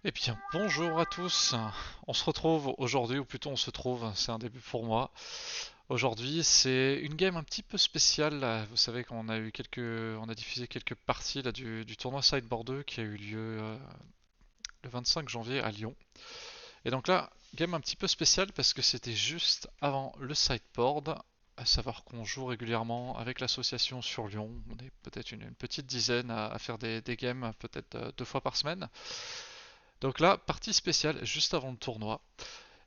Eh bien, bonjour à tous. On se retrouve aujourd'hui, ou plutôt on se trouve, c'est un début pour moi. Aujourd'hui, c'est une game un petit peu spéciale. Là. Vous savez qu'on a eu on a diffusé quelques parties là, du tournoi Sideboard 2 qui a eu lieu le 25 janvier à Lyon. Et donc là, game un petit peu spéciale parce que c'était juste avant le Sideboard, à savoir qu'on joue régulièrement avec l'association sur Lyon. On est peut-être une petite dizaine à faire des games, peut-être 2 fois par semaine. Donc là, partie spéciale juste avant le tournoi.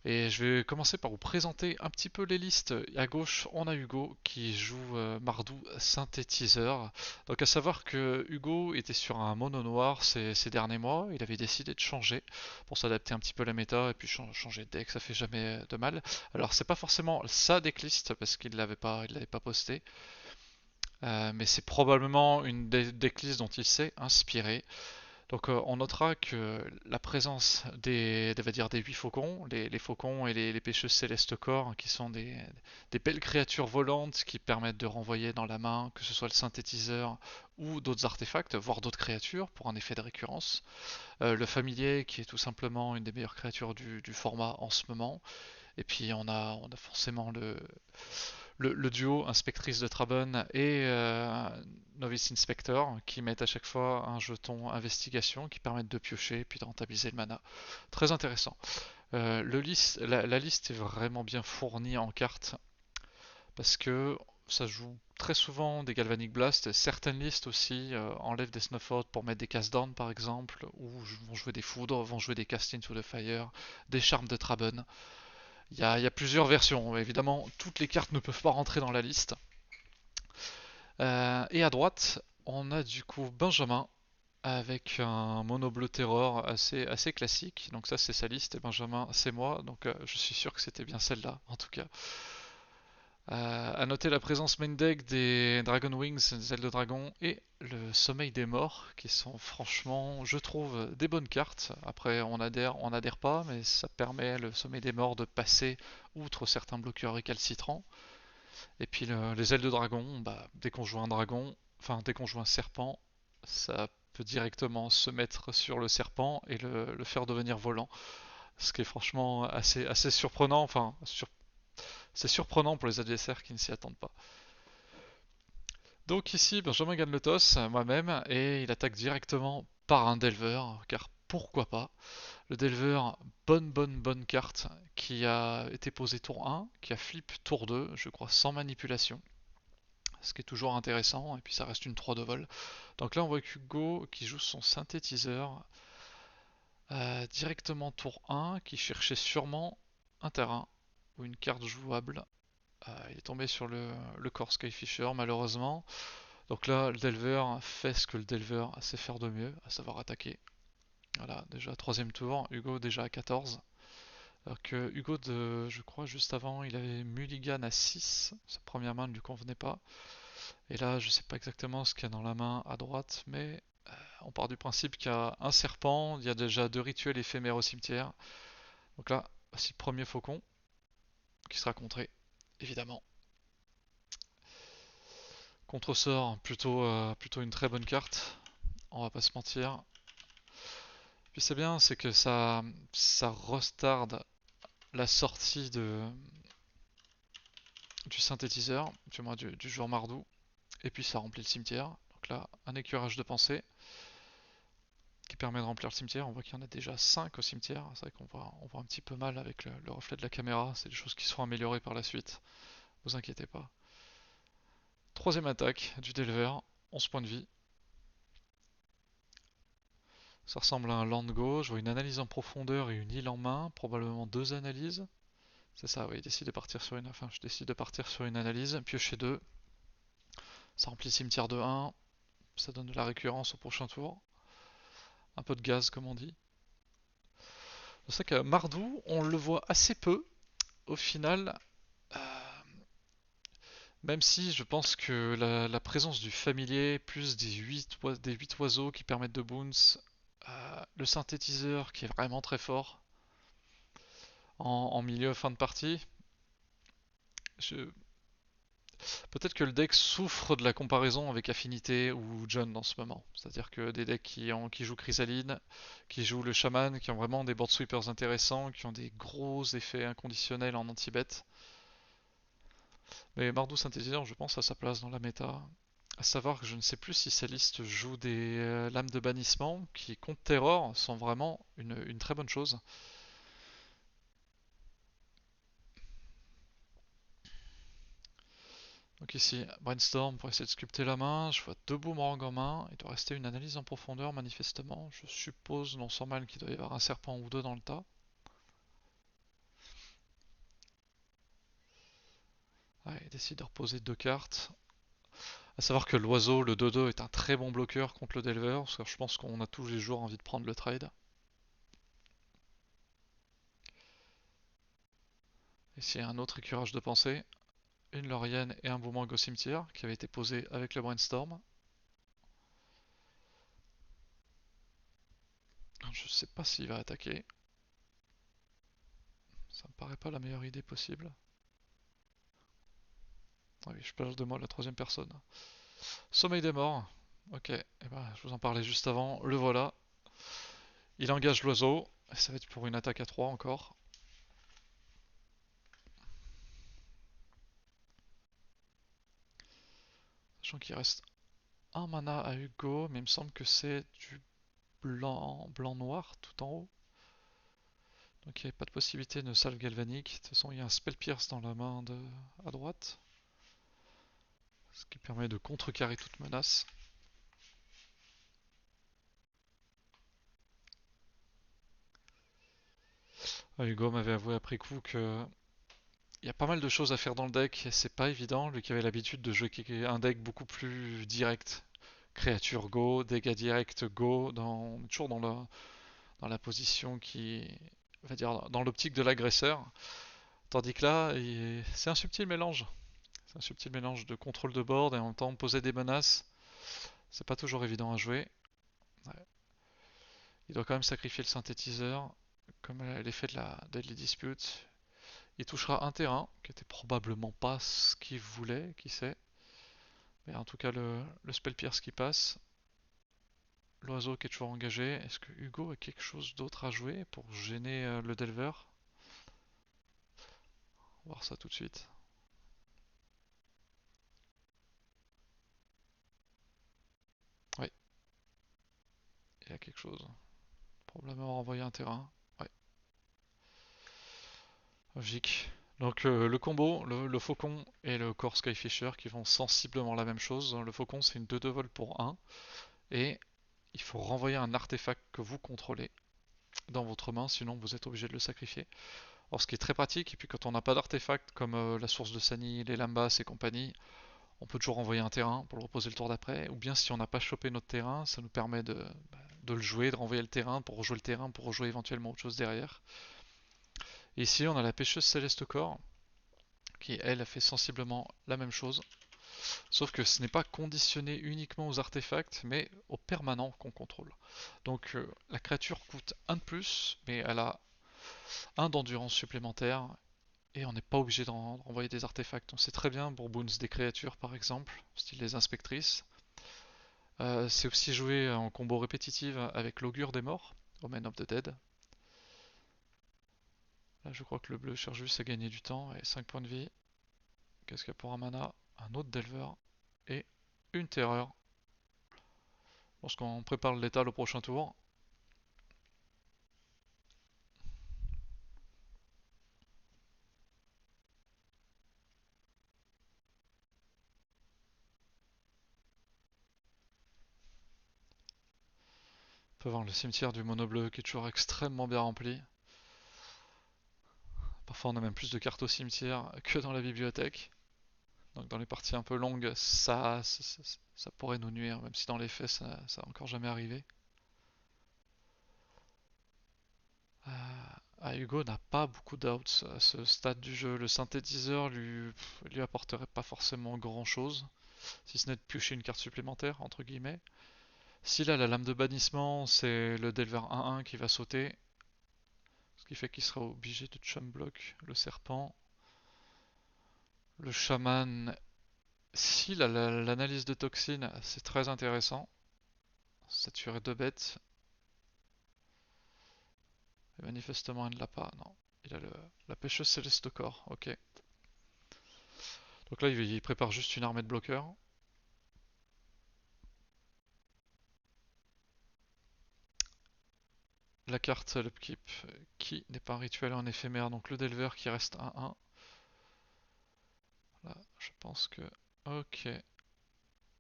Et je vais commencer par vous présenter un petit peu les listes. À gauche, on a Hugo qui joue Mardou synthétiseur. Donc à savoir que Hugo était sur un mono noir ces derniers mois. Il avait décidé de changer pour s'adapter un petit peu à la méta et puis changer de deck, ça fait jamais de mal. Alors c'est pas forcément sa decklist parce il l'avait pas posté. Mais c'est probablement une des decklists dont il s'est inspiré. Donc on notera que la présence des 8 faucons, les faucons et les pêcheuses célestes corps, qui sont des belles créatures volantes qui permettent de renvoyer dans la main, que ce soit le synthétiseur ou d'autres artefacts, voire d'autres créatures pour un effet de récurrence. Le familier qui est tout simplement une des meilleures créatures du format en ce moment. Et puis on a forcément le duo Inspectrice de Traben et Novice Inspector qui mettent à chaque fois un jeton investigation qui permettent de piocher et puis de rentabiliser le mana. Très intéressant. La liste est vraiment bien fournie en cartes parce que ça joue très souvent des Galvanic Blast. Certaines listes aussi enlèvent des Snuff Out pour mettre des Cast Down par exemple, ou vont jouer des Foudres, vont jouer des Cast Into the Fire, des Charmes de Traben. Il y a plusieurs versions. Évidemment, toutes les cartes ne peuvent pas rentrer dans la liste. Et à droite, on a du coup Benjamin avec un mono bleu terror assez classique. Donc ça c'est sa liste et Benjamin c'est moi. Donc je suis sûr que c'était bien celle-là en tout cas. À noter la présence main deck des Dragon Wings, des ailes de dragon et le sommeil des morts qui sont franchement, je trouve, des bonnes cartes. Après on adhère pas, mais ça permet le sommeil des morts de passer outre certains bloqueurs récalcitrants. Et puis les ailes de dragon, bah, dès qu'on joue un dragon, enfin dès qu'on joue un serpent, ça peut directement se mettre sur le serpent et le faire devenir volant. Ce qui est franchement assez surprenant, c'est surprenant pour les adversaires qui ne s'y attendent pas. Donc ici, Benjamin gagne le toss, moi-même, et il attaque directement par un Delver, car pourquoi pas. Le Delver, bonne carte, qui a été posée tour 1, qui a flip tour 2, je crois sans manipulation. Ce qui est toujours intéressant, et puis ça reste une 3 de vol. Donc là on voit Hugo qui joue son synthétiseur directement tour 1, qui cherchait sûrement un terrain ou une carte jouable. Il est tombé sur le corps Skyfisher malheureusement. Donc là le Delver fait ce que le Delver sait faire de mieux, à savoir attaquer. Voilà, déjà troisième tour, Hugo déjà à 14. Alors que Hugo, je crois juste avant, il avait Mulligan à 6, sa première main ne lui convenait pas. Et là, je sais pas exactement ce qu'il y a dans la main à droite, mais on part du principe qu'il y a un serpent, il y a déjà 2 rituels éphémères au cimetière. Donc là, voici le premier faucon qui sera contré, évidemment. Contre-sort, plutôt une très bonne carte, on va pas se mentir. Puis c'est bien, c'est que ça restarde la sortie du synthétiseur, du moins du joueur Mardou, et puis ça remplit le cimetière. Donc là, un écurage de pensée qui permet de remplir le cimetière. On voit qu'il y en a déjà 5 au cimetière. C'est vrai qu'on voit un petit peu mal avec le reflet de la caméra. C'est des choses qui seront améliorées par la suite. Vous inquiétez pas. Troisième attaque du Delver. 11 points de vie. Ça ressemble à un land go. Je vois une analyse en profondeur et une île en main. Probablement 2 analyses. C'est ça, oui. Je décide de partir sur une analyse. Piocher 2. Ça remplit le cimetière de 1. Ça donne de la récurrence au prochain tour. Un peu de gaz, comme on dit. C'est ça que Mardou, on le voit assez peu. Au final, même si je pense que la présence du familier, plus des 8 oiseaux qui permettent de bounce, le synthétiseur qui est vraiment très fort en milieu fin de partie, je, Peut-être que le deck souffre de la comparaison avec Affinité ou John en ce moment. C'est-à-dire que des decks qui jouent Chrysaline, qui jouent le Shaman, qui ont vraiment des board sweepers intéressants, qui ont des gros effets inconditionnels en anti-bet. Mais Mardu Synthétiseur, je pense, a sa place dans la méta. À savoir que je ne sais plus si sa liste joue des lames de bannissement qui, contre Terror, sont vraiment une très bonne chose. Donc ici, Brainstorm pour essayer de sculpter la main. Je vois deux boomerangs en main. Il doit rester une analyse en profondeur, manifestement. Je suppose, non sans mal, qu'il doit y avoir un serpent ou deux dans le tas. Ouais, il décide de reposer deux cartes. À savoir que l'oiseau, le dodo, est un très bon bloqueur contre le Delver, parce que je pense qu'on a tous les jours envie de prendre le trade. Ici, un autre écurage de pensée. Une laurienne et un boomerang au cimetière qui avait été posé avec le brainstorm. Je sais pas s'il va attaquer. Ça me paraît pas la meilleure idée possible. Ah oui, je passe de moi la troisième personne. Sommeil des morts. Ok, eh ben, je vous en parlais juste avant. Le voilà. Il engage l'oiseau. Ça va être pour une attaque à 3 encore. Sachant qu'il reste un mana à Hugo, mais il me semble que c'est du blanc-noir tout en haut. Donc il n'y a pas de possibilité de salve galvanique. De toute façon, il y a un spell pierce dans la main à droite. Ce qui permet de contrecarrer toute menace. Hugo m'avait avoué après coup que il y a pas mal de choses à faire dans le deck, et c'est pas évident, lui qui avait l'habitude de jouer un deck beaucoup plus direct. Créature go, dégâts directs go, toujours dans la position qui, on va dire, dans l'optique de l'agresseur. Tandis que là, c'est un subtil mélange. C'est un subtil mélange de contrôle de board et en même temps poser des menaces. C'est pas toujours évident à jouer. Ouais. Il doit quand même sacrifier le synthétiseur, comme l'effet de la Deadly Dispute. Il touchera un terrain, qui était probablement pas ce qu'il voulait, qui sait. Mais en tout cas, le spell pierce qui passe. L'oiseau qui est toujours engagé. Est-ce que Hugo a quelque chose d'autre à jouer pour gêner le Delver? On va voir ça tout de suite. Oui, il y a quelque chose. Probablement renvoyer un terrain. Ouais, logique. Donc le combo, le faucon et le corps Skyfisher qui font sensiblement la même chose. Le faucon c'est une 2-2 vol pour 1. Et il faut renvoyer un artefact que vous contrôlez dans votre main, sinon vous êtes obligé de le sacrifier. Alors ce qui est très pratique, et puis quand on n'a pas d'artefact comme la source de Sani, les Lambas et compagnie, on peut toujours envoyer un terrain pour le reposer le tour d'après, ou bien si on n'a pas chopé notre terrain, ça nous permet de le jouer, de renvoyer le terrain pour rejouer le terrain, pour rejouer éventuellement autre chose derrière. Et ici on a la pêcheuse Céleste Corps, qui elle a fait sensiblement la même chose, sauf que ce n'est pas conditionné uniquement aux artefacts, mais aux permanents qu'on contrôle. Donc la créature coûte un de plus, mais elle a un d'endurance supplémentaire, et on n'est pas obligé de renvoyer des artefacts. On sait très bien pour Boons des créatures par exemple, style les inspectrices. C'est aussi joué en combo répétitive avec l'augure des morts, Omen of the Dead. Là je crois que le bleu cherche juste à gagner du temps, et 5 points de vie. Qu'est-ce qu'il y a pour un mana? Un autre Delver, et une terreur. Je pense qu'on prépare le létal au prochain tour. On peut voir le cimetière du mono bleu qui est toujours extrêmement bien rempli. Parfois on a même plus de cartes au cimetière que dans la bibliothèque. Donc dans les parties un peu longues, ça pourrait nous nuire, même si dans les faits ça n'a encore jamais arrivé. Hugo n'a pas beaucoup d'outs à ce stade du jeu. Le synthétiseur lui apporterait pas forcément grand chose, si ce n'est de piocher une carte supplémentaire, entre guillemets. S'il a la lame de bannissement, c'est le Delver 1-1 qui va sauter, ce qui fait qu'il sera obligé de chum block le serpent. Le chaman Si l'analyse de toxines, c'est très intéressant. Ça tuerait deux bêtes. Et manifestement, il ne l'a pas. Non. Il a la pêcheuse céleste au corps. Ok. Donc là, il prépare juste une armée de bloqueurs. La carte, l'upkeep, qui n'est pas un rituel en éphémère. Donc le Delver qui reste 1-1. Là, je pense que... Ok.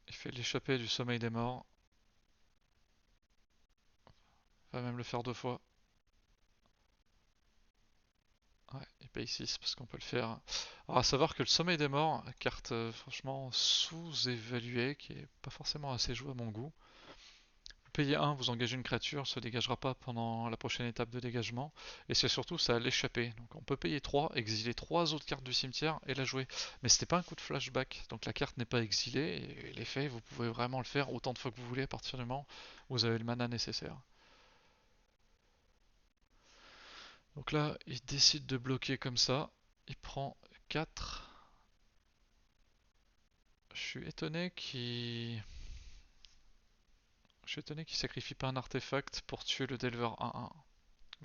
Il fait l'échappée du sommeil des morts. Il va même le faire deux fois. Ouais, il paye 6 parce qu'on peut le faire. Alors à savoir que le sommeil des morts, carte franchement sous-évaluée, qui est pas forcément assez jouée à mon goût. Vous payez 1, vous engagez une créature, se dégagera pas pendant la prochaine étape de dégagement. Et c'est surtout ça à l'échapper. Donc on peut payer 3, exiler 3 autres cartes du cimetière et la jouer. Mais c'était pas un coup de flashback, donc la carte n'est pas exilée, et l'effet, vous pouvez vraiment le faire autant de fois que vous voulez à partir du moment où vous avez le mana nécessaire. Donc là, il décide de bloquer comme ça. Il prend 4. Je suis étonné qu'il... Je suis étonné qu'il sacrifie pas un artefact pour tuer le Delver 1-1.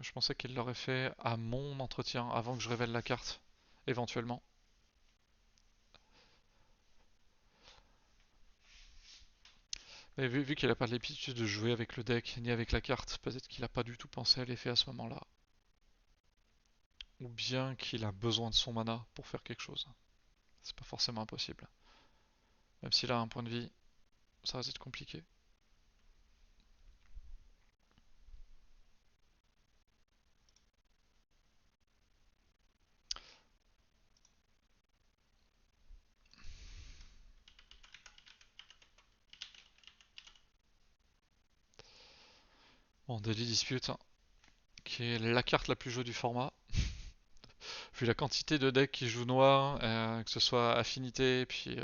Je pensais qu'il l'aurait fait à mon entretien, avant que je révèle la carte, éventuellement. Mais vu qu'il a pas l'habitude de jouer avec le deck, ni avec la carte, peut-être qu'il a pas du tout pensé à l'effet à ce moment-là. Ou bien qu'il a besoin de son mana pour faire quelque chose. C'est pas forcément impossible. Même s'il a un point de vie, ça risque d'être compliqué. Bon, Daily Dispute, hein, qui est la carte la plus jouée du format. Vu la quantité de decks qui jouent noir, que ce soit affinité, et puis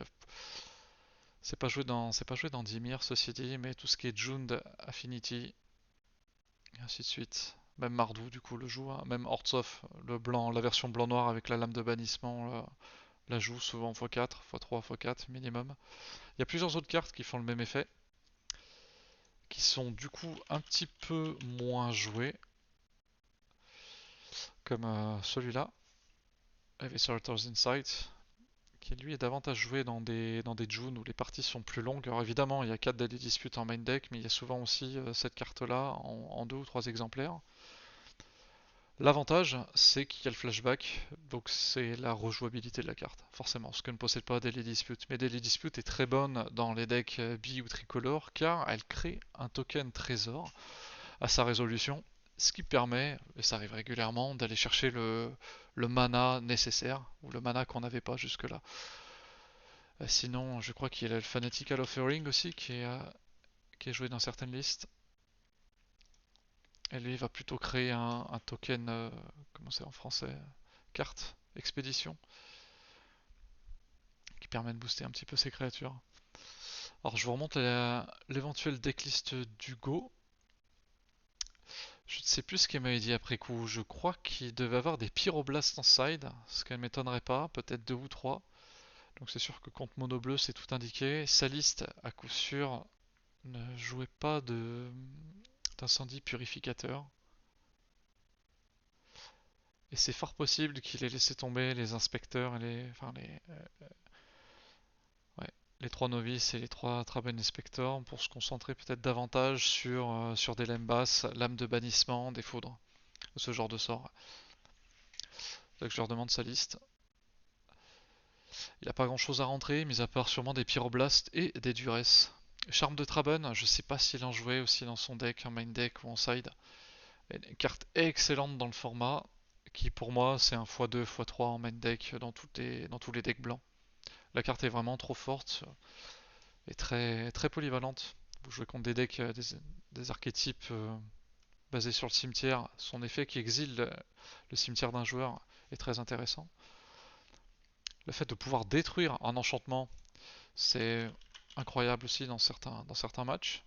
c'est pas joué dans Dimir ceci dit, mais tout ce qui est Jund, Affinity, et ainsi de suite. Même Mardou du coup le joue, hein. Même Ortsov, le blanc, la version blanc-noir avec la lame de bannissement, la joue souvent x4, x3, x4 minimum. Il y a plusieurs autres cartes qui font le même effet, qui sont du coup un petit peu moins jouées, comme celui-là, Eviscerator's Insight, qui lui est davantage joué dans des June où les parties sont plus longues. Alors évidemment, il y a 4 Daily Disputes en main deck, mais il y a souvent aussi cette carte-là en 2 ou 3 exemplaires. L'avantage, c'est qu'il y a le flashback, donc c'est la rejouabilité de la carte, forcément, ce que ne possède pas Daily Dispute. Mais Daily Dispute est très bonne dans les decks bi ou tricolore, car elle crée un token trésor à sa résolution, ce qui permet, et ça arrive régulièrement, d'aller chercher le mana nécessaire, ou le mana qu'on n'avait pas jusque-là. Sinon, je crois qu'il y a le Fanatical Offering aussi qui est joué dans certaines listes. Et lui, il va plutôt créer un token, comment c'est en français? Carte, expédition, qui permet de booster un petit peu ses créatures. Alors, je vous remonte l'éventuel decklist du Go. Je ne sais plus ce qu'il m'avait dit après coup. Je crois qu'il devait avoir des pyroblasts en side, ce qui ne m'étonnerait pas, peut-être 2 ou 3. Donc c'est sûr que contre mono bleu, c'est tout indiqué. Sa liste, à coup sûr, ne jouait pas d'incendie purificateur. Et c'est fort possible qu'il ait laissé tomber les inspecteurs et ouais, les 3 novices et les 3 Traben Inspectors pour se concentrer peut-être davantage sur des lames basses, lames de bannissement, des foudres, ce genre de sort. Donc je leur demande sa liste. Il n'a pas grand chose à rentrer, mis à part sûrement des pyroblastes et des duress. Charme de Traben, je sais pas s'il en jouait aussi dans son deck, en main deck ou en side. Une carte excellente dans le format, qui pour moi c'est un x2, x3 en main deck dans tous les decks blancs. La carte est vraiment trop forte et très, très polyvalente. Vous jouez contre des decks, des archétypes basés sur le cimetière. Son effet qui exile le cimetière d'un joueur est très intéressant. Le fait de pouvoir détruire un enchantement, c'est incroyable aussi dans certains matchs.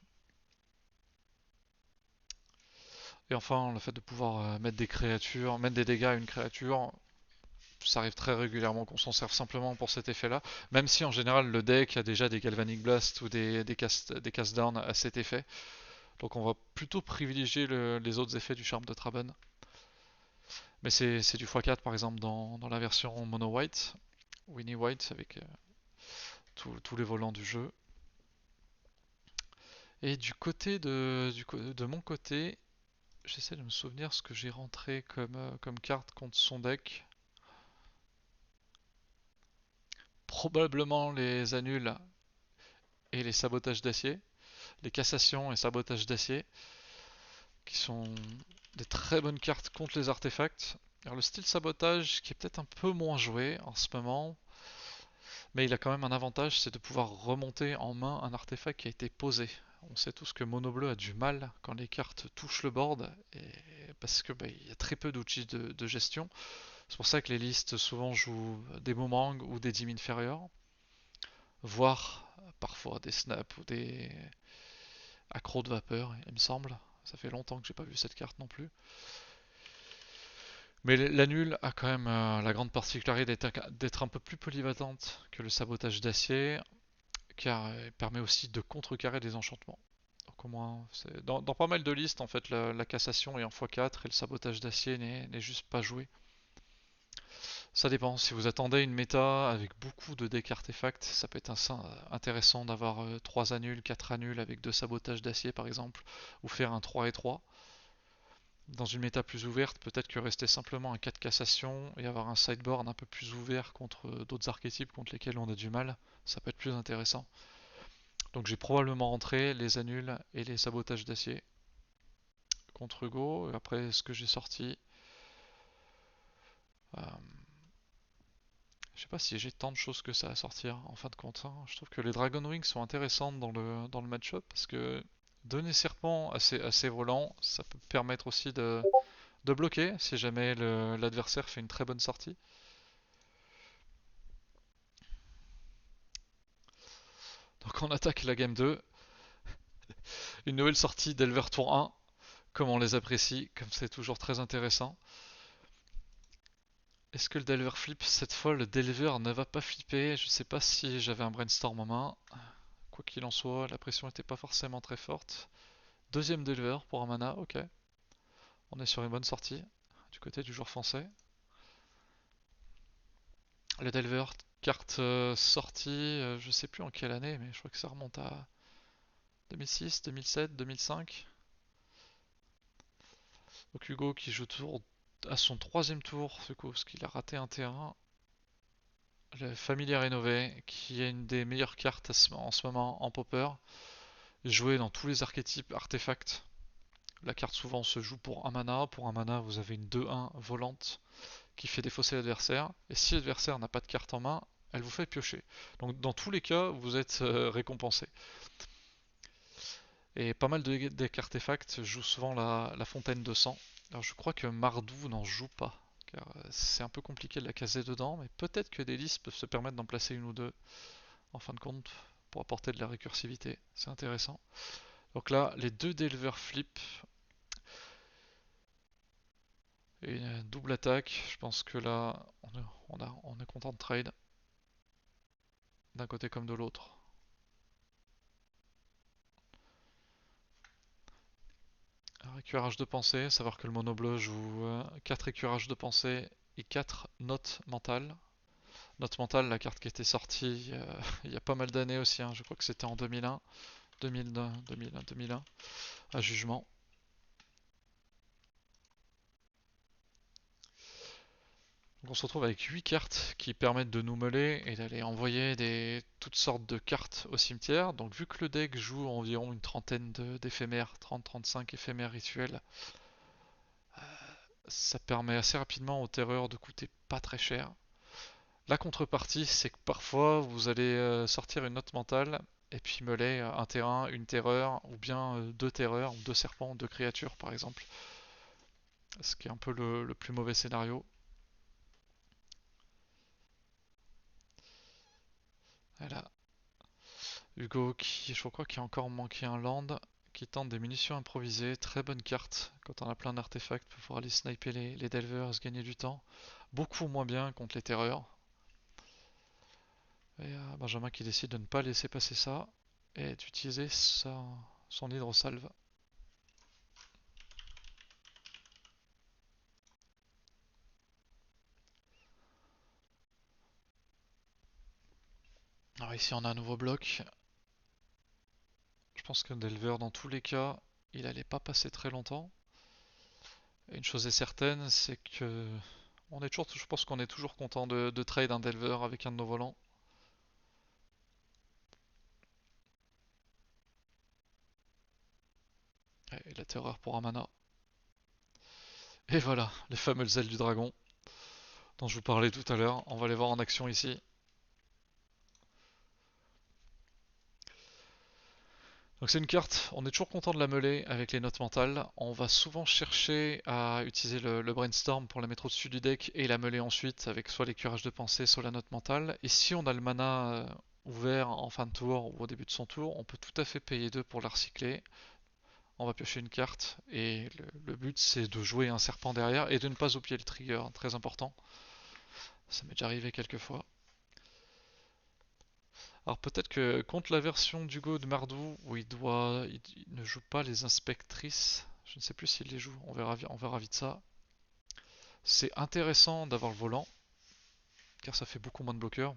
Et enfin, le fait de pouvoir mettre des créatures, mettre des dégâts à une créature, ça arrive très régulièrement qu'on s'en serve simplement pour cet effet-là, même si en général le deck a déjà des Galvanic Blast ou des cast down à cet effet. Donc on va plutôt privilégier les autres effets du charme de Traben. Mais c'est du x4 par exemple dans la version Mono White, Winnie White avec tous les volants du jeu. Et de mon côté, j'essaie de me souvenir ce que j'ai rentré comme carte contre son deck. Probablement les annuls et les sabotages d'acier, les cassations et sabotages d'acier, qui sont des très bonnes cartes contre les artefacts. Alors le style sabotage qui est peut-être un peu moins joué en ce moment, mais il a quand même un avantage, c'est de pouvoir remonter en main un artefact qui a été posé. On sait tous que Mono Bleu a du mal quand les cartes touchent le board, parce que il y a très peu d'outils de gestion. C'est pour ça que les listes souvent jouent des boomerangs ou des dîmes inférieures, voire parfois des snaps ou des accros de vapeur, il me semble. Ça fait longtemps que j'ai pas vu cette carte non plus. Mais l'annul a quand même la grande particularité d'être un peu plus polyvalente que le sabotage d'acier, car elle permet aussi de contrecarrer des enchantements. Donc au moins, dans pas mal de listes, en fait, la cassation est en x4 et le sabotage d'acier n'est juste pas joué. Ça dépend, si vous attendez une méta avec beaucoup de decks artefacts, ça peut être intéressant d'avoir 3 annuls, 4 annuls avec 2 sabotages d'acier par exemple, ou faire un 3 et 3. Dans une méta plus ouverte, peut-être que rester simplement un 4 cassation et avoir un sideboard un peu plus ouvert contre d'autres archétypes contre lesquels on a du mal, ça peut être plus intéressant. Donc j'ai probablement rentré les annuls et les sabotages d'acier contre Hugo. Et après, ce que j'ai sorti, euh, je sais pas si j'ai tant de choses que ça à sortir en fin de compte, hein. Je trouve que les Dragon Wings sont intéressantes dans le match-up parce que donner serpent assez volant, ça peut permettre aussi de bloquer si jamais l'adversaire fait une très bonne sortie. Donc on attaque la game 2. Une nouvelle sortie d'Elver Tour 1, comme on les apprécie, comme c'est toujours très intéressant. Est-ce que le Delver flip cette fois? Le Delver ne va pas flipper. Je sais pas si j'avais un brainstorm en main. Quoi qu'il en soit, la pression n'était pas forcément très forte. Deuxième Delver pour un mana, ok. On est sur une bonne sortie du côté du joueur français. Le Delver, carte sortie, je sais plus en quelle année, mais je crois que ça remonte à 2006, 2007, 2005. Donc Hugo qui joue à son troisième tour, parce qu'il a raté un terrain. Le Familia Rénové, qui est une des meilleures cartes en ce moment en popper, jouée dans tous les archétypes artefacts. La carte souvent se joue pour un mana. Pour un mana, vous avez une 2-1 volante qui fait défausser l'adversaire. Et si l'adversaire n'a pas de carte en main, elle vous fait piocher. Donc dans tous les cas, vous êtes récompensé. Et pas mal de decks artefacts jouent souvent la fontaine de sang. Alors je crois que Mardou n'en joue pas, car c'est un peu compliqué de la caser dedans, mais peut-être que des listes peuvent se permettre d'en placer une ou deux, en fin de compte, pour apporter de la récursivité. C'est intéressant. Donc là, les deux Delver flip et une double attaque. Je pense que là, on est content de trade, d'un côté comme de l'autre. Alors, écurage de pensée, savoir que le mono bleu joue 4 écurages de pensée et 4 notes mentales. Note mentale, la carte qui était sortie il y a pas mal d'années aussi, hein. Je crois que c'était en 2001, 2001, 2001, 2001, à jugement. Donc on se retrouve avec 8 cartes qui permettent de nous mêler et d'aller envoyer toutes sortes de cartes au cimetière. Donc vu que le deck joue environ une trentaine d'éphémères, 30-35 éphémères rituels, ça permet assez rapidement aux terreurs de coûter pas très cher. La contrepartie, c'est que parfois vous allez sortir une note mentale et puis mêler un terrain, une terreur, ou bien deux terreurs, ou deux serpents, deux créatures par exemple. Ce qui est un peu le plus mauvais scénario. Voilà. Hugo qui, je crois, qui a encore manqué un land. qui tente des munitions improvisées. Très bonne carte quand on a plein d'artefacts pour pouvoir aller sniper les delvers et se gagner du temps. Beaucoup moins bien contre les terreurs. Et Benjamin qui décide de ne pas laisser passer ça et d'utiliser son hydrosalve. Alors ici on a un nouveau bloc. Je pense qu'un Delver dans tous les cas, il allait pas passer très longtemps. Et une chose est certaine, c'est que je pense qu'on est toujours content de trade un Delver avec un de nos volants. Et la terreur pour un mana. Et voilà, les fameuses ailes du dragon dont je vous parlais tout à l'heure. On va les voir en action ici. Donc c'est une carte, on est toujours content de la meuler avec les notes mentales. On va souvent chercher à utiliser le brainstorm pour la mettre au-dessus du deck et la meuler ensuite avec soit les curages de pensée, soit la note mentale. Et si on a le mana ouvert en fin de tour ou au début de son tour, on peut tout à fait payer 2 pour la recycler. On va piocher une carte et le but c'est de jouer un serpent derrière et de ne pas oublier le trigger, très important. Ça m'est déjà arrivé quelques fois. Alors peut-être que contre la version d'Hugo de Mardou où il ne joue pas les inspectrices, je ne sais plus s'il les joue, on verra vite ça. C'est intéressant d'avoir le volant, car ça fait beaucoup moins de bloqueurs.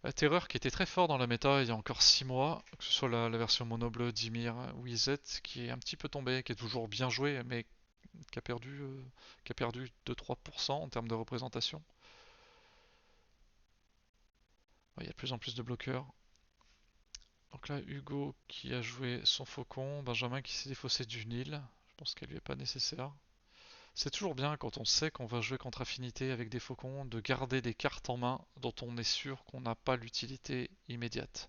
La Terreur qui était très fort dans la méta il y a encore 6 mois, que ce soit la version mono bleu, Dimir ou Izet, qui est un petit peu tombée, qui est toujours bien jouée, mais qui a perdu 2-3% en termes de représentation. Il y a de plus en plus de bloqueurs. Donc là, Hugo qui a joué son faucon, Benjamin qui s'est défaussé du Nil. Je pense qu'elle lui est pas nécessaire. C'est toujours bien quand on sait qu'on va jouer contre affinité avec des faucons, de garder des cartes en main dont on est sûr qu'on n'a pas l'utilité immédiate.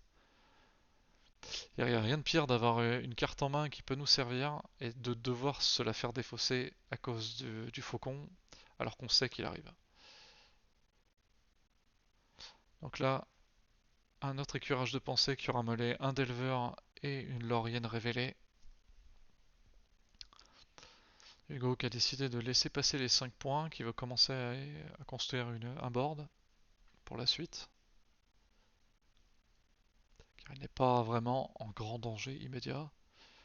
Il n'y a rien de pire d'avoir une carte en main qui peut nous servir et de devoir se la faire défausser à cause du faucon alors qu'on sait qu'il arrive. Donc là, un autre écurage de pensée qui aura mêlé un Delver et une Laurienne révélée. Hugo qui a décidé de laisser passer les 5 points, qui va commencer à construire un board pour la suite. Car il n'est pas vraiment en grand danger immédiat.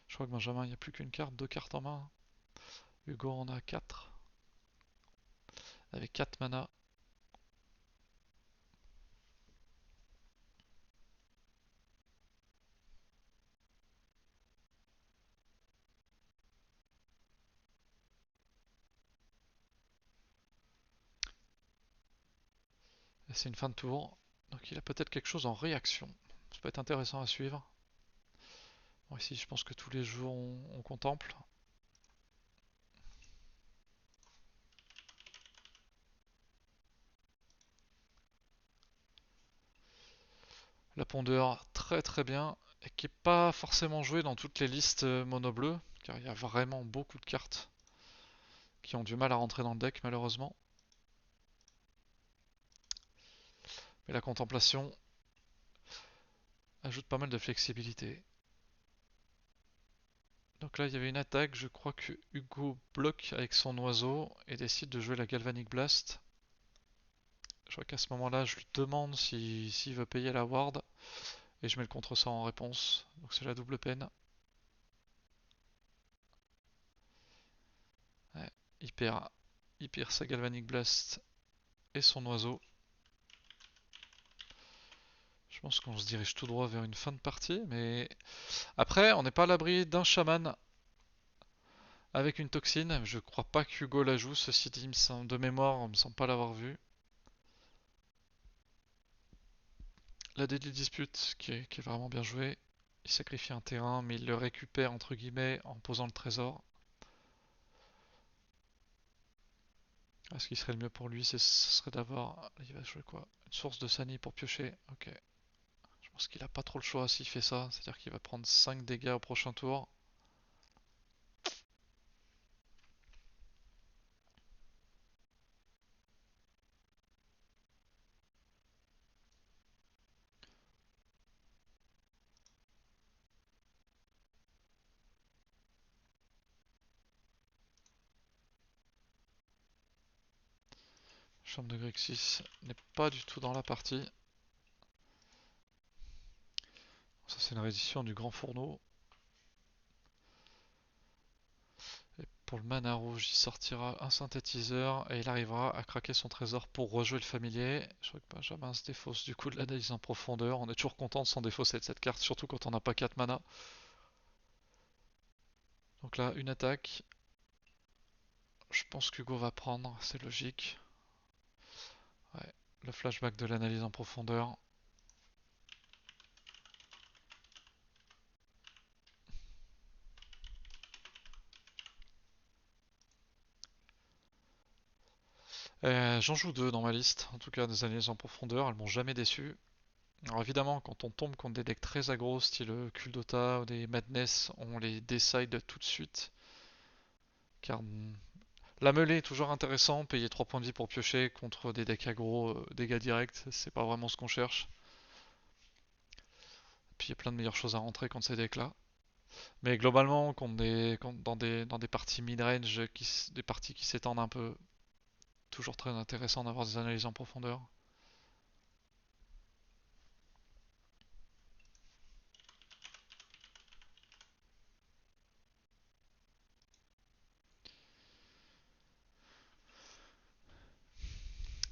Je crois que Benjamin, il n'y a plus qu'une carte, 2 cartes en main. Hugo en a 4. Avec 4 mana. C'est une fin de tour. Donc il a peut-être quelque chose en réaction. Ça peut être intéressant à suivre. Bon, ici, je pense que tous les jours on contemple. La pondeur, très très bien. Et qui n'est pas forcément jouée dans toutes les listes mono bleu. Car il y a vraiment beaucoup de cartes qui ont du mal à rentrer dans le deck, malheureusement. Mais la contemplation ajoute pas mal de flexibilité. Donc là, il y avait une attaque. Je crois que Hugo bloque avec son oiseau et décide de jouer la Galvanic Blast. Je crois qu'à ce moment-là, je lui demande s'il veut payer la ward. Et je mets le contre-sort en réponse. Donc c'est la double peine. Ouais, il perd sa Galvanic Blast et son oiseau. Je pense qu'on se dirige tout droit vers une fin de partie. Mais après, on n'est pas à l'abri d'un chaman avec une toxine. Je crois pas qu'Hugo la joue. Ceci dit, de mémoire, on me semble pas l'avoir vu. La Deadly Dispute qui est vraiment bien jouée. Il sacrifie un terrain, mais il le récupère entre guillemets en posant le trésor. Ce qui serait le mieux pour lui, ce serait d'avoir. Il va jouer quoi? Une source de Sani pour piocher. Ok. Je pense qu'il a pas trop le choix s'il fait ça. C'est-à-dire qu'il va prendre 5 dégâts au prochain tour. Flamme de Grixis n'est pas du tout dans la partie. Ça c'est une réédition du Grand Fourneau. Et pour le mana rouge, il sortira un synthétiseur et il arrivera à craquer son trésor pour rejouer le familier. Je crois que Benjamin se défausse du coup de l'analyse en profondeur. On est toujours content de s'en défausser de cette carte, surtout quand on n'a pas 4 mana. Donc là, une attaque. Je pense qu'Hugo va prendre, c'est logique. Ouais, le flashback de l'analyse en profondeur. J'en joue deux dans ma liste, en tout cas des analyses en profondeur, elles m'ont jamais déçu. Alors évidemment, quand on tombe contre des decks très aggro, style Kuldota ou des Madness, on les décide tout de suite. Car la mêlée est toujours intéressant, payer 3 points de vie pour piocher contre des decks aggro, dégâts directs, c'est pas vraiment ce qu'on cherche. Puis il y a plein de meilleures choses à rentrer contre ces decks là. Mais globalement, dans des parties mid-range, des parties qui s'étendent un peu, toujours très intéressant d'avoir des analyses en profondeur.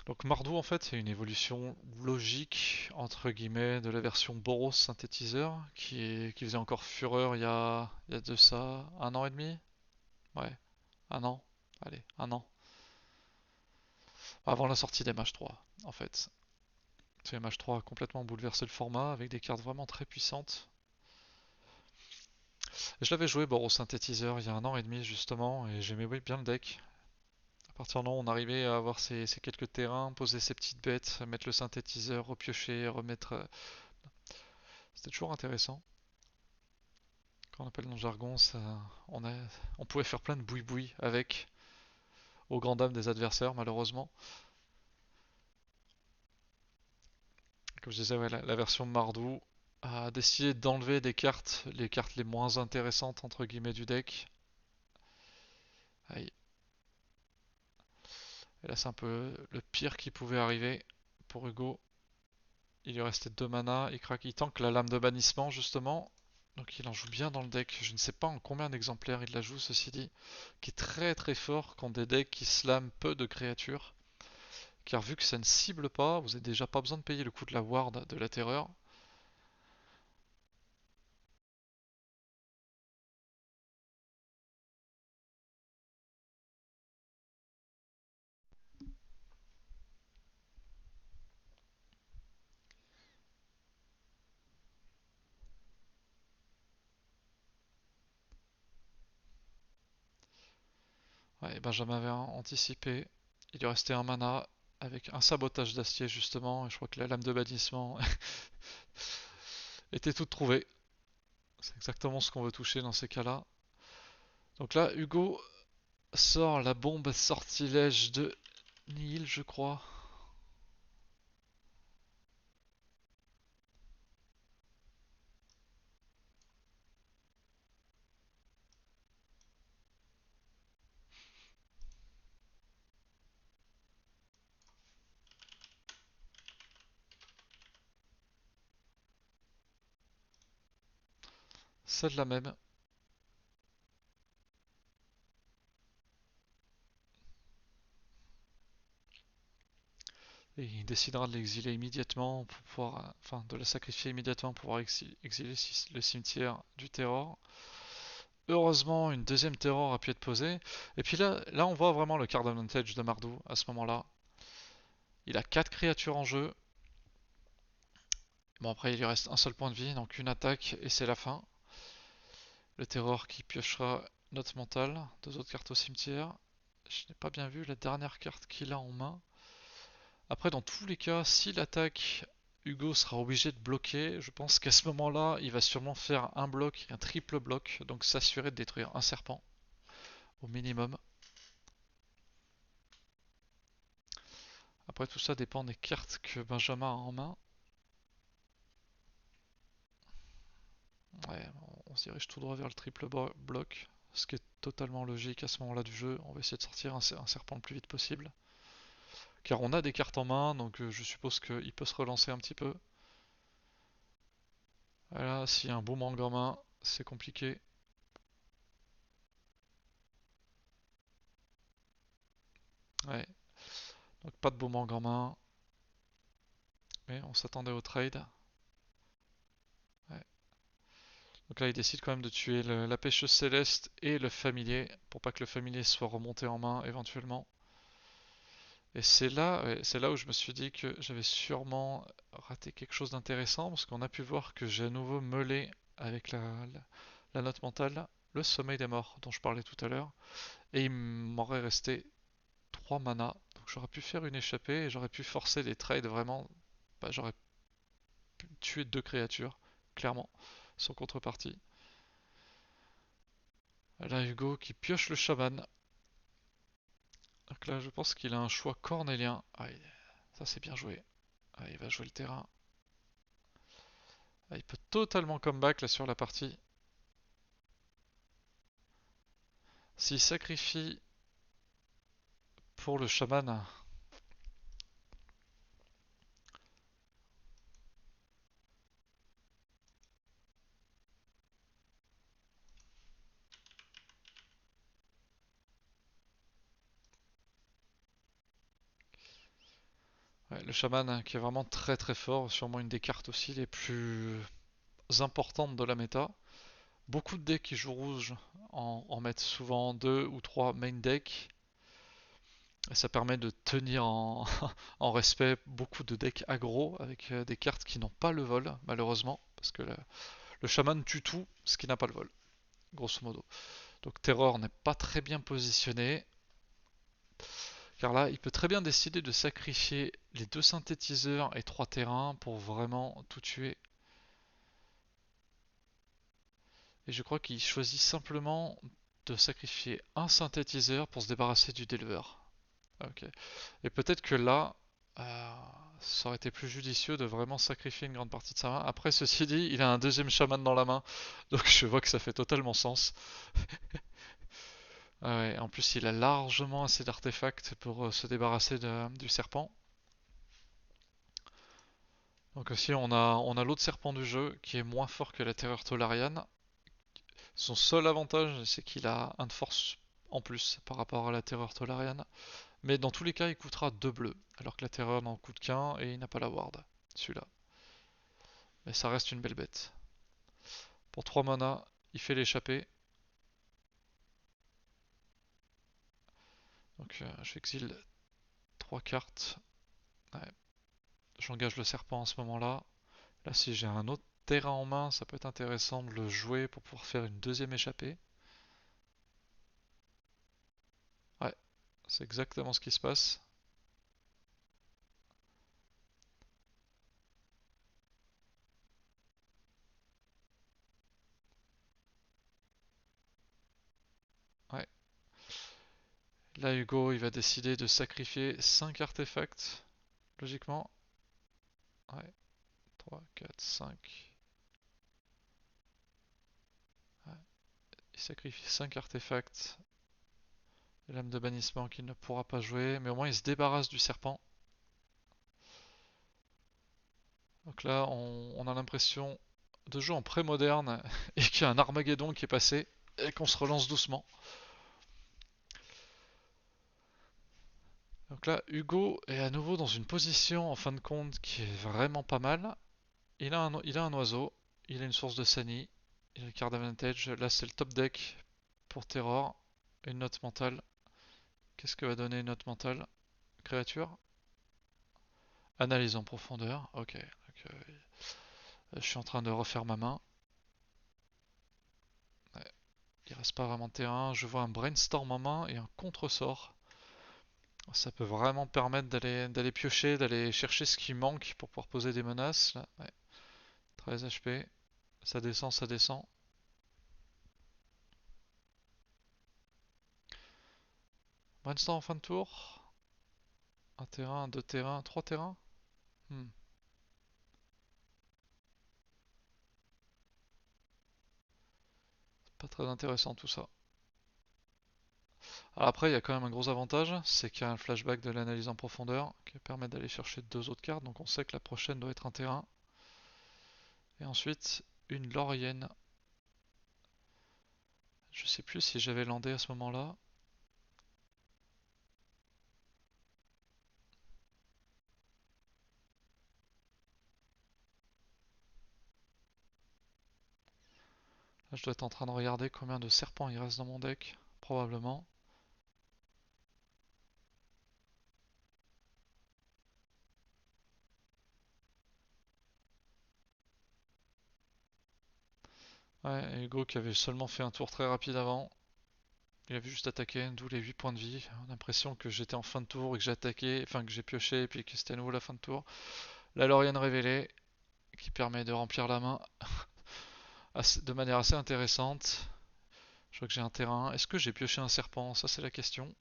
Donc Mardou en fait c'est une évolution logique entre guillemets de la version Boros synthétiseur qui faisait encore fureur il y a de ça un an et demi. Ouais, un an. Allez, un an. Avant la sortie des MH3 en fait. C'est MH3 a complètement bouleversé le format avec des cartes vraiment très puissantes. Et je l'avais joué Boros synthétiseur il y a un an et demi justement et j'aimais bien le deck. À partir de là, on arrivait à avoir ces quelques terrains, poser ses petites bêtes, mettre le synthétiseur, repiocher, remettre. C'était toujours intéressant. Quand on appelle dans le jargon, on, a, on pouvait faire plein de boui-boui avec, aux grandes dames des adversaires, malheureusement. Comme je disais, ouais, la version Mardou a décidé d'enlever des cartes, les cartes les moins intéressantes, entre guillemets, du deck. Aïe. Et là, c'est un peu le pire qui pouvait arriver pour Hugo. Il lui restait 2 mana, il craque, il tank la lame de bannissement, justement. Donc il en joue bien dans le deck. Je ne sais pas en combien d'exemplaires il la joue, ceci dit. Qui est très très fort contre des decks qui slam peu de créatures. Car vu que ça ne cible pas, vous n'avez déjà pas besoin de payer le coût de la ward de la terreur. Ouais, Benjamin avait anticipé. Il lui restait un mana avec un sabotage d'acier justement. Et je crois que la lame de bannissement était toute trouvée. C'est exactement ce qu'on veut toucher dans ces cas-là. Donc là, Hugo sort la bombe sortilège de Nihil, je crois. Celle-là même. Et il décidera de l'exiler immédiatement pour pouvoir, enfin, de la sacrifier immédiatement pour pouvoir exiler le cimetière du terror. Heureusement, une deuxième terror a pu être posée. Et puis là, on voit vraiment le card advantage de Mardou à ce moment-là. Il a 4 créatures en jeu. Bon, après, il lui reste un seul point de vie, donc une attaque et c'est la fin. Le terror qui piochera notre mental, 2 autres cartes au cimetière. Je n'ai pas bien vu la dernière carte qu'il a en main. Après, dans tous les cas, si l'attaque, Hugo sera obligé de bloquer, je pense qu'à ce moment-là, il va sûrement faire un bloc, un triple bloc, donc s'assurer de détruire un serpent au minimum. Après, tout ça dépend des cartes que Benjamin a en main. Ouais, on se dirige tout droit vers le triple bloc, ce qui est totalement logique à ce moment-là du jeu. On va essayer de sortir un serpent le plus vite possible. car on a des cartes en main, donc je suppose qu'il peut se relancer un petit peu. Voilà, s'il y a un boomerang en main, c'est compliqué. Ouais, donc pas de boomerang en main, mais on s'attendait au trade. Ouais. Donc là, il décide quand même de tuer la pêcheuse céleste et le familier, pour pas que le familier soit remonté en main éventuellement. Et c'est là, ouais, c'est là où je me suis dit que j'avais sûrement raté quelque chose d'intéressant, parce qu'on a pu voir que j'ai à nouveau meulé avec la note mentale le sommeil des morts dont je parlais tout à l'heure, et il m'aurait resté 3 mana, donc j'aurais pu faire une échappée et j'aurais pu forcer des trades vraiment. Bah, j'aurais pu tuer 2 créatures, clairement, sans contrepartie. Là, Hugo qui pioche le chaman. Donc là, je pense qu'il a un choix cornélien. Ah, ça c'est bien joué. Ah, il va jouer le terrain. Ah, il peut totalement comeback là sur la partie. S'il sacrifie pour le chaman, ouais, le chaman hein, qui est vraiment très très fort, sûrement une des cartes aussi les plus importantes de la méta. Beaucoup de decks qui jouent rouge en mettent souvent 2 ou 3 main decks. Et ça permet de tenir en respect beaucoup de decks aggro avec des cartes qui n'ont pas le vol, malheureusement. Parce que le chaman tue tout ce qui n'a pas le vol, grosso modo. Donc Terror n'est pas très bien positionné. Car là, il peut très bien décider de sacrifier les 2 synthétiseurs et 3 terrains pour vraiment tout tuer. Et je crois qu'il choisit simplement de sacrifier un synthétiseur pour se débarrasser du Delver. Ok. Et peut-être que là, ça aurait été plus judicieux de vraiment sacrifier une grande partie de sa main. Après, ceci dit, il a un deuxième chaman dans la main, donc je vois que ça fait totalement sens. Ah ouais, en plus, il a largement assez d'artefacts pour se débarrasser du serpent. Donc aussi, on a l'autre serpent du jeu qui est moins fort que la terreur Tolarian. Son seul avantage, c'est qu'il a un de force en plus par rapport à la terreur Tolarian. Mais dans tous les cas, il coûtera 2 bleus, alors que la terreur n'en coûte qu'un et il n'a pas la ward, celui-là. Mais ça reste une belle bête. Pour 3 mana, il fait l'échappée. Donc j'exile 3 cartes. Ouais. J'engage le serpent à ce moment-là. Là, si j'ai un autre terrain en main, ça peut être intéressant de le jouer pour pouvoir faire une deuxième échappée. Ouais, c'est exactement ce qui se passe. Ouais. Là, Hugo, il va décider de sacrifier 5 artefacts, logiquement. Ouais, 3, 4, 5. Ouais. Il sacrifie 5 artefacts. Lame de bannissement qu'il ne pourra pas jouer, mais au moins il se débarrasse du serpent. Donc là, on a l'impression de jouer en pré-moderne et qu'il y a un Armageddon qui est passé et qu'on se relance doucement. Donc là, Hugo est à nouveau dans une position en fin de compte qui est vraiment pas mal. Il a un oiseau, il a une source de Sani, il a une card advantage. Là, c'est le top deck pour Terror. Une note mentale. Qu'est-ce que va donner une note mentale? Créature? Analyse en profondeur. Ok. Donc, je suis en train de refaire ma main. Ouais, il reste pas vraiment de terrain. Je vois un brainstorm en main et un contre-sort. Ça peut vraiment permettre d'aller piocher, d'aller chercher ce qui manque pour pouvoir poser des menaces. Là. Ouais. 13 HP. Ça descend, ça descend. Brainstorm en fin de tour. Un terrain, 2 terrains, 3 terrains. Hmm. Pas très intéressant tout ça. Alors après, il y a quand même un gros avantage, c'est qu'il y a un flashback de l'analyse en profondeur qui permet d'aller chercher deux autres cartes, donc on sait que la prochaine doit être un terrain. Et ensuite, une Laurienne. Je sais plus si j'avais landé à ce moment-là. Là, je dois être en train de regarder combien de serpents il reste dans mon deck, probablement. Ouais, et Hugo qui avait seulement fait un tour très rapide avant. Il avait juste attaqué, d'où les 8 points de vie. On a l'impression que j'étais en fin de tour et que j'ai attaqué, enfin que j'ai pioché et puis que c'était à nouveau la fin de tour. La Laurienne révélée, qui permet de remplir la main de manière assez intéressante. Je vois que j'ai un terrain. Est-ce que j'ai pioché un serpent? Ça c'est la question.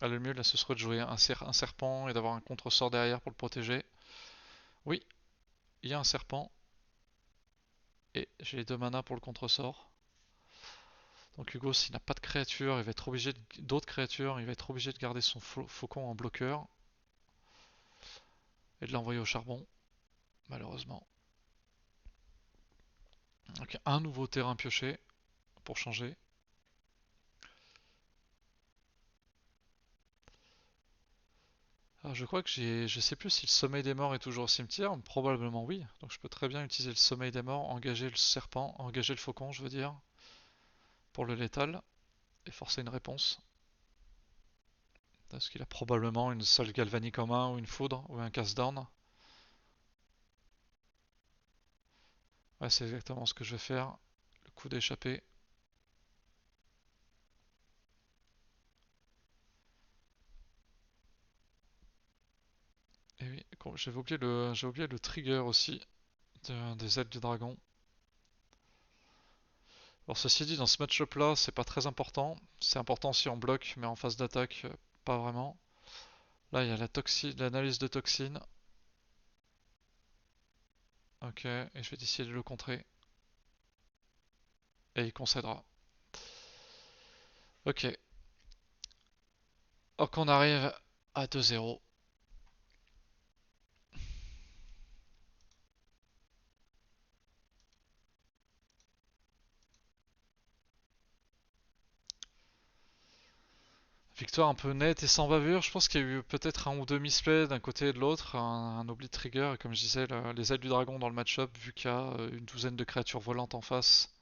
Ah, le mieux là ce serait de jouer un serpent et d'avoir un contre-sort derrière pour le protéger. Oui, il y a un serpent. Et j'ai les deux manas pour le contre-sort. Donc Hugo, s'il n'a pas de créature, il va être obligé d'autres créatures, il va être obligé de garder son faucon en bloqueur et de l'envoyer au charbon, malheureusement. Donc un nouveau terrain pioché pour changer. Alors je crois que je sais plus si le sommeil des morts est toujours au cimetière, probablement oui. Donc je peux très bien utiliser le sommeil des morts, engager le serpent, engager le faucon, je veux dire, pour le létal et forcer une réponse. Parce qu'il a probablement une seule galvanique en main ou une foudre ou un casse-down. Ouais, c'est exactement ce que je vais faire. Le coup d'échappée. Et oui, j'avais oublié le trigger aussi des ailes du dragon. Alors ceci dit, dans ce match-up là, c'est pas très important. C'est important si on bloque, mais en phase d'attaque, pas vraiment. Là, il y a l'analyse de toxine. Ok, et je vais essayer de le contrer. Et il concédera. Ok, donc on arrive à 2-0. Victoire un peu nette et sans bavure. Je pense qu'il y a eu peut-être un ou deux misplays d'un côté et de l'autre, un oubli de trigger. Et comme je disais, les ailes du dragon dans le match-up, vu qu'il y a une douzaine de créatures volantes en face,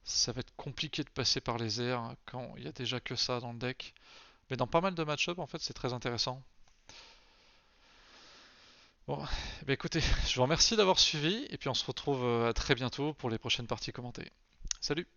ça va être compliqué de passer par les airs quand il y a déjà que ça dans le deck. Mais dans pas mal de match-up, en fait, c'est très intéressant. Bon, bah écoutez, je vous remercie d'avoir suivi et puis on se retrouve à très bientôt pour les prochaines parties commentées. Salut!